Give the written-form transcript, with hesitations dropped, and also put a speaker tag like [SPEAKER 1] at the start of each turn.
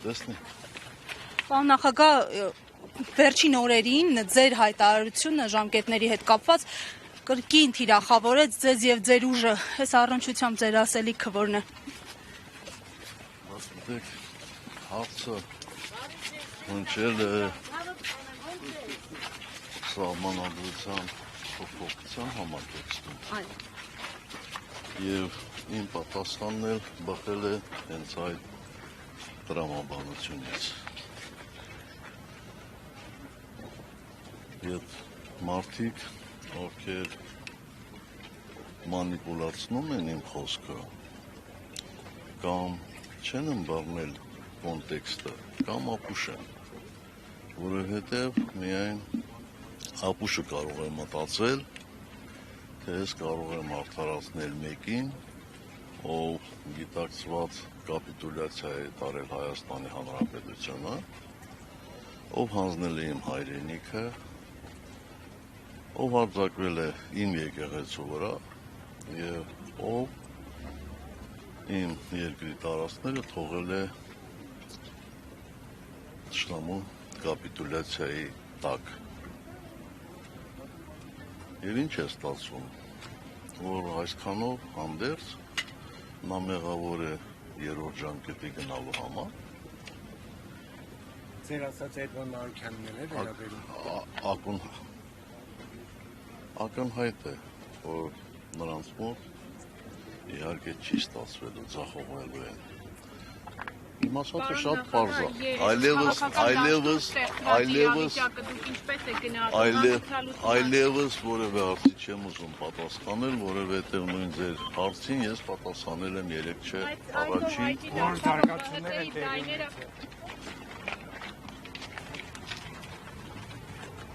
[SPEAKER 1] Տեսնի։
[SPEAKER 2] Պարոն նախագահ, վերջին օրերին ձեր հայտարարությունը ժամկետների հետ կապված կրկին թիրախավորեց ձեզ եւ ձեր ուժը, այս առնչությամբ ձեր ասելիքը որն է։
[SPEAKER 1] Ասեք, հարցը հնչել է սահմանադրության փոփոխության համատեքստում։ Եվ իմ պատասխանն էլ բխել է հենց այդ տրամաբանությունից։ Եվ մարդիկ, ովքեր մանիպուլացնում են իմ խոսքը, կամ չեն ըմբռնել կոնտեքստը, կամ ապուշ են, որովհետև միայն ապուշը կարող է մտածել, թե ես կարող եմ արդարացնել մեկին, ով գիտակցված կապիտուլյացիա է տարել Հայաստանի Հանրապետությունը, ով հանձնել է իմ հայրենիքը, ով հարձակվել է իմ եկեղեցու վրա եւ ով իմ երկրի տարածքները թողել է թշնամու կապիտուլյացիայի տակ։ Եվ ինչ է ստացվում, որ այսքանով հանդերձ նա մեղավոր է երրորդ ժամկետի գնալու համար։
[SPEAKER 3] Ձեր ասած այդ բանը անկյանն է վերաբերում։
[SPEAKER 1] Ակնհայտ է, որ նրանց մոտ իհարկե չի ստացվելու, ձախողվելու են։ Իմ ասածը շատ պարզ է, այլևս որևէ հարցի չեմ ուզում պատասխանել, որովհետև նույն ձեր հարցին ես պատասխանել եմ 3 չէ առաջին։
[SPEAKER 3] Որ զարգացումներ են տեղի ունեցել։